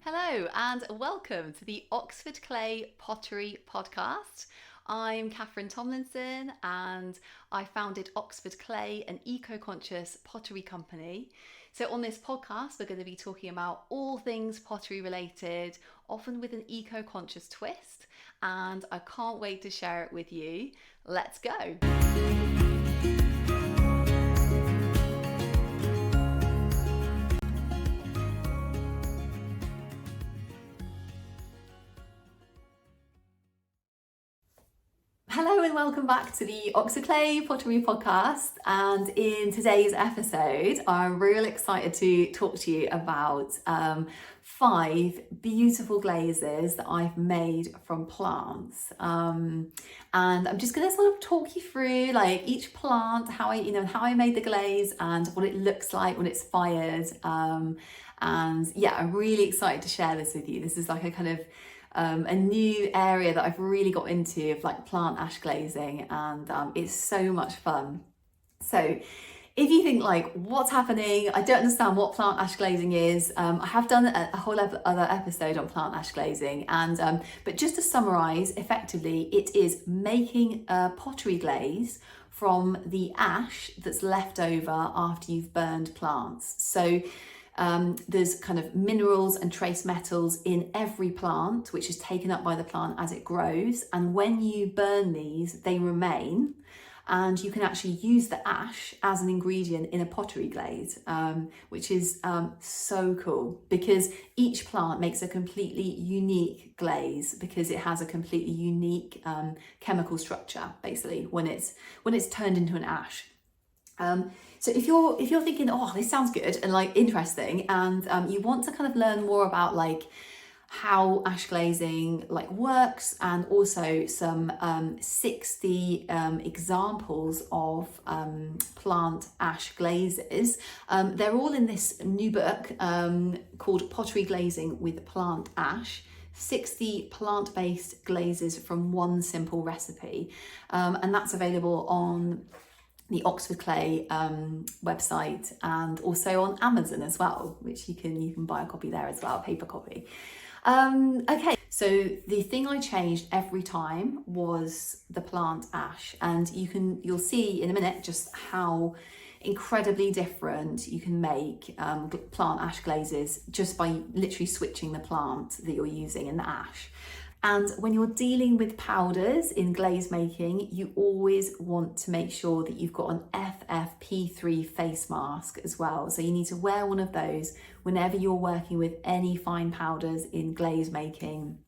Hello and welcome to the Oxford Clay Pottery Podcast. I'm Catherine Tomlinson and I founded Oxford Clay, an eco-conscious pottery company. So on this podcast, we're going to be talking about all things pottery related, often with an eco-conscious twist, and I can't wait to share it with you. Let's go. Hello and welcome back to the Oxford Clay Pottery Podcast. And in today's episode, I'm real excited to talk to you about 5 beautiful glazes that I've made from plants. And I'm just going to sort of talk you through like each plant, how I made the glaze and what it looks like when it's fired. And yeah, I'm really excited to share this with you. This is like a kind of a new area that I've really got into of like plant ash glazing, and it's so much fun. So if you think like, what's happening? I don't understand what plant ash glazing is. I have done a whole other episode on plant ash glazing, and but just to summarize, effectively, it is making a pottery glaze from the ash that's left over after you've burned plants. So there's kind of minerals and trace metals in every plant, which is taken up by the plant as it grows. And when you burn these, they remain, and you can actually use the ash as an ingredient in a pottery glaze, which is so cool because each plant makes a completely unique glaze because it has a completely unique chemical structure, basically, when it's turned into an ash. So if you're thinking, oh, this sounds good and like interesting, and you want to kind of learn more about like how ash glazing like works, and also some 60 examples of plant ash glazes, they're all in this new book called Pottery Glazing with Plant Ash. 60 plant-based glazes from one simple recipe, and that's available on the Oxford Clay website and also on Amazon as well, which you can buy a copy there as well, a paper copy. Okay, so the thing I changed every time was the plant ash, and you'll see in a minute just how incredibly different you can make plant ash glazes just by literally switching the plant that you're using in the ash. And when you're dealing with powders in glaze making, you always want to make sure that you've got an FFP3 face mask as well. So you need to wear one of those whenever you're working with any fine powders in glaze making,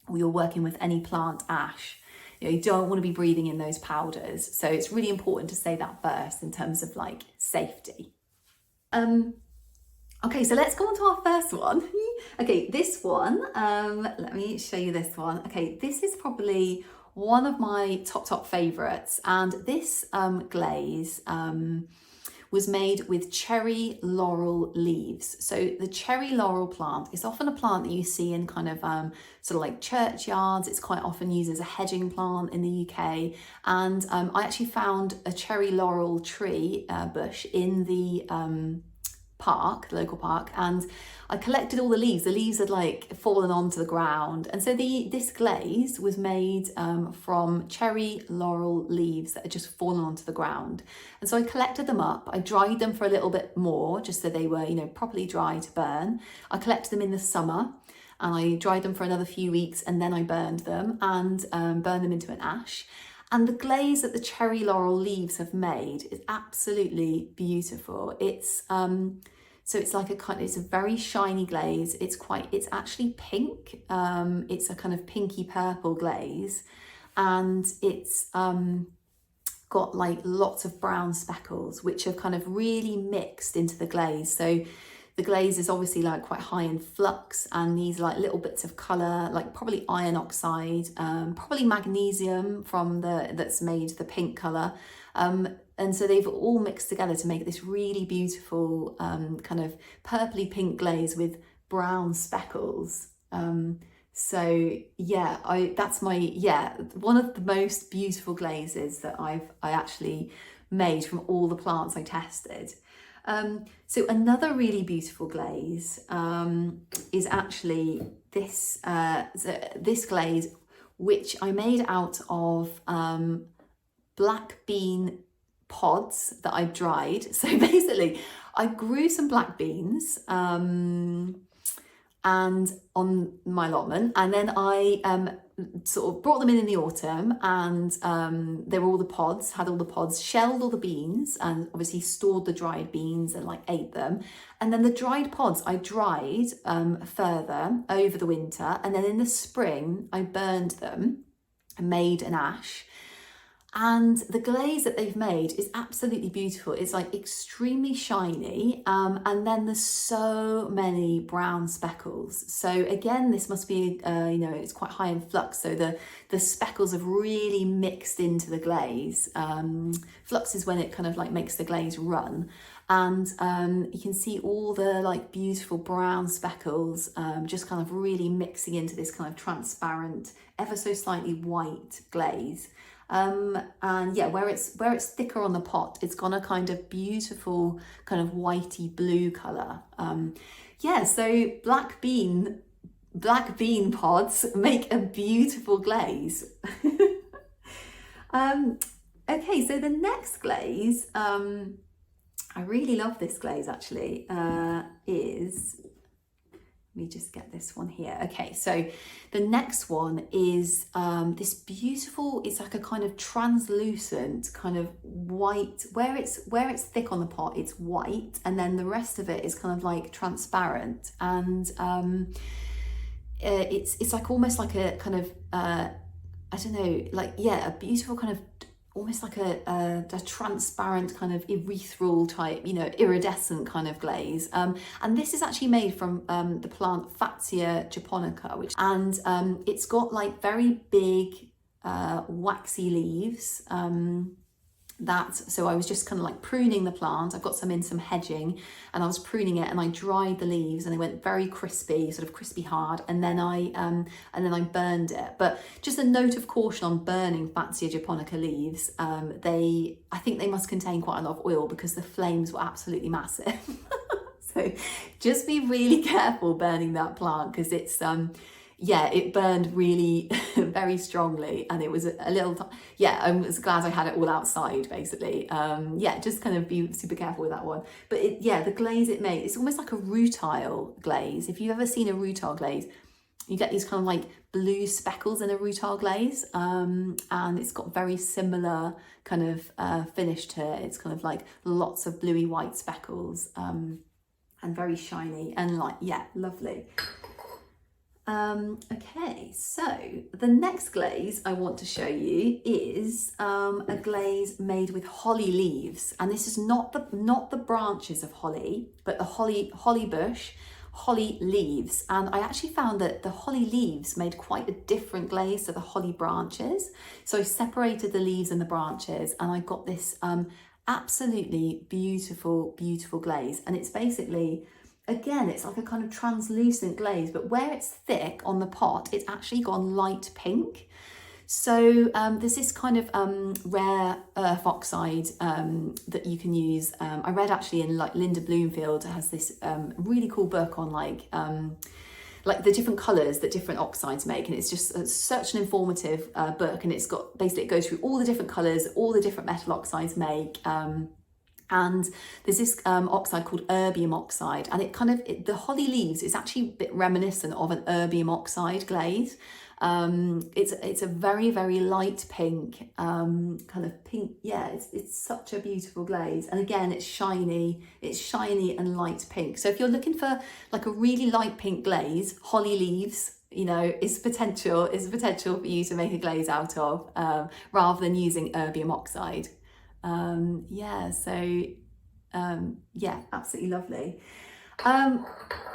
or you're working with any plant ash. You don't want to be breathing in those powders. So it's really important to say that first in terms of like safety. Okay, so let's go on to our first one. Okay, this one, let me show you this one. Okay, this is probably one of my top favorites, and this glaze was made with cherry laurel leaves. So the cherry laurel plant is often a plant that you see in kind of sort of like churchyards. It's quite often used as a hedging plant in the UK. And I actually found a cherry laurel tree bush in the local park, and I collected all the leaves. The leaves had like fallen onto the ground, and so this glaze was made from cherry laurel leaves that had just fallen onto the ground. And so I collected them up, I dried them for a little bit more just so they were properly dry to burn. I collected them in the summer and I dried them for another few weeks, and then I burned them and burned them into an ash. And the glaze that the cherry laurel leaves have made is absolutely beautiful. It's so it's like it's a very shiny glaze. It's actually pink. It's a kind of pinky purple glaze, and it's got like lots of brown speckles, which have kind of really mixed into the glaze. So the glaze is obviously like quite high in flux, and these like little bits of colour, like probably iron oxide, probably magnesium that's made the pink colour. And so they've all mixed together to make this really beautiful kind of purpley pink glaze with brown speckles. So yeah, that's one of the most beautiful glazes that I actually made from all the plants I tested. So another really beautiful glaze is actually this glaze, which I made out of black bean pods that I dried. So basically, I grew some black beans and on my allotment, and then I sort of brought them in the autumn, and they were all the pods, had all the pods, shelled all the beans, and obviously stored the dried beans and like ate them. And then the dried pods I dried further over the winter, and then in the spring I burned them and made an ash. And the glaze that they've made is absolutely beautiful. It's like extremely shiny, and then there's so many brown speckles. So again, this must be, it's quite high in flux. So the speckles have really mixed into the glaze. Flux is when it kind of like makes the glaze run. And you can see all the like beautiful brown speckles just kind of really mixing into this kind of transparent, ever so slightly white glaze. And yeah, where it's thicker on the pot, it's got a kind of beautiful kind of whitey blue colour. Yeah, so black bean pods make a beautiful glaze. Okay, so the next glaze, I really love this glaze actually, let me just get this one here. Okay, so the next one is this beautiful, it's like a kind of translucent kind of white, where it's thick on the pot, it's white, and then the rest of it is kind of like transparent. And it's like almost like a kind of, I don't know, like, yeah, a beautiful kind of, almost like a transparent kind of ethereal type, iridescent kind of glaze. And this is actually made from the plant Fatsia japonica, and it's got like very big waxy leaves. So I was just kind of like pruning the plant. I've got some in some hedging, and I was pruning it, and I dried the leaves, and they went very crispy, sort of crispy hard, and then I burned it. But just a note of caution on burning Fatsia japonica leaves. I think they must contain quite a lot of oil because the flames were absolutely massive. So just be really careful burning that plant, because it's it burned really very strongly, and it was a little, I was glad I had it all outside basically. Just kind of be super careful with that one. But the glaze it made, it's almost like a rutile glaze. If you've ever seen a rutile glaze, you get these kind of like blue speckles in a rutile glaze, and it's got very similar kind of finish to it. It's kind of like lots of bluey white speckles, and very shiny and like, lovely. Okay, so the next glaze I want to show you is a glaze made with holly leaves, and this is not the branches of holly, but the holly bush, holly leaves. And I actually found that the holly leaves made quite a different glaze to the holly branches. So I separated the leaves and the branches, and I got this absolutely beautiful glaze. And it's basically, again, it's like a kind of translucent glaze, but where it's thick on the pot, it's actually gone light pink. So there's this kind of rare earth oxide that you can use. I read actually in like Linda Bloomfield has this really cool book on like the different colours that different oxides make, and it's just such an informative book, and it's got, basically it goes through all the different colours, all the different metal oxides make. And there's this oxide called erbium oxide, and the holly leaves is actually a bit reminiscent of an erbium oxide glaze. It's a very, very light pink, kind of pink. Yeah, it's such a beautiful glaze. And again, it's shiny and light pink. So if you're looking for like a really light pink glaze, holly leaves, is potential for you to make a glaze out of, rather than using erbium oxide. Absolutely lovely.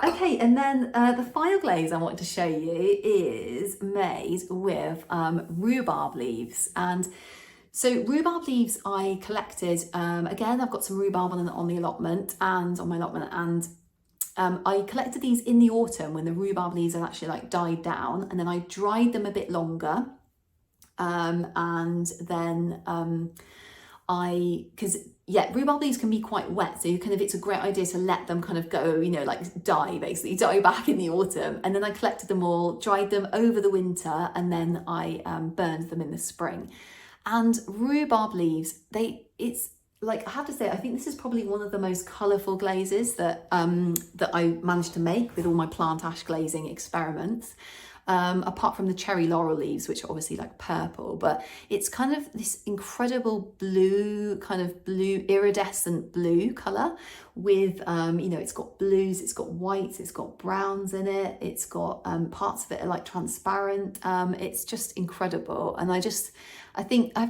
Okay, and then the final glaze I want to show you is made with rhubarb leaves. And so rhubarb leaves I collected, again, I've got some rhubarb on the allotment and on my allotment, and I collected these in the autumn when the rhubarb leaves had actually like died down, and then I dried them a bit longer, and then because rhubarb leaves can be quite wet, so it's a great idea to let them kind of go, like die back in the autumn. And then I collected them all, dried them over the winter, and then I burned them in the spring. And rhubarb leaves, it's like, I have to say, I think this is probably one of the most colourful glazes that I managed to make with all my plant ash glazing experiments. Apart from the cherry laurel leaves, which are obviously like purple, but it's kind of this incredible blue, iridescent blue colour with, it's got blues, it's got whites, it's got browns in it, it's got parts of it are like transparent. It's just incredible. And I have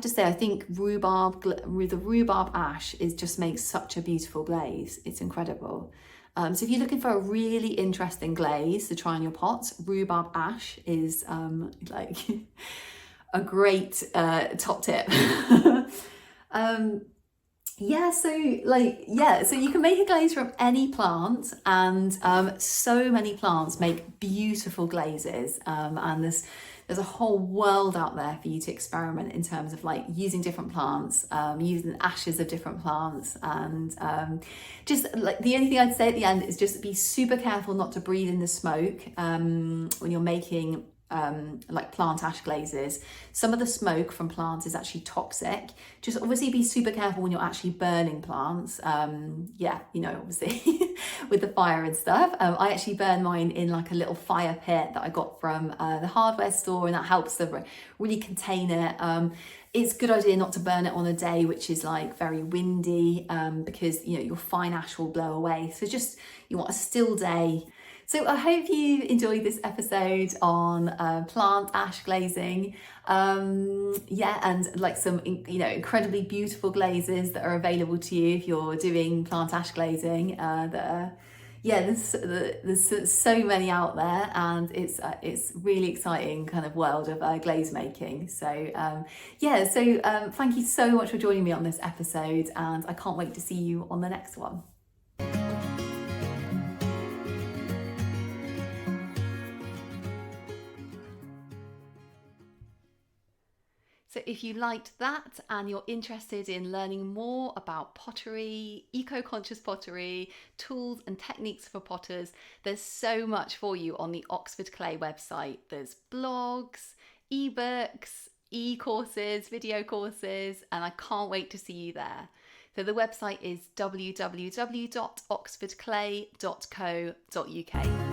to say, I think the rhubarb ash just makes such a beautiful glaze. It's incredible. So if you're looking for a really interesting glaze to try on your pots, rhubarb ash is like a great top tip. So you can make a glaze from any plant, and so many plants make beautiful glazes, and there's a whole world out there for you to experiment in terms of like using different plants, using ashes of different plants, and just like the only thing I'd say at the end is just be super careful not to breathe in the smoke when you're making like plant ash glazes. Some of the smoke from plants is actually toxic. Just obviously be super careful when you're actually burning plants. Obviously with the fire and stuff. I actually burn mine in like a little fire pit that I got from the hardware store, and that helps to really contain it. It's a good idea not to burn it on a day which is like very windy, because your fine ash will blow away. So just, you want a still day. So I hope you enjoyed this episode on plant ash glazing. And like some, incredibly beautiful glazes that are available to you if you're doing plant ash glazing. There's so many out there, and it's really exciting kind of world of glaze making. So thank you so much for joining me on this episode, and I can't wait to see you on the next one. So if you liked that and you're interested in learning more about pottery, eco-conscious pottery, tools and techniques for potters, there's so much for you on the Oxford Clay website. There's blogs, ebooks, e-courses, video courses, and I can't wait to see you there. So the website is www.oxfordclay.co.uk.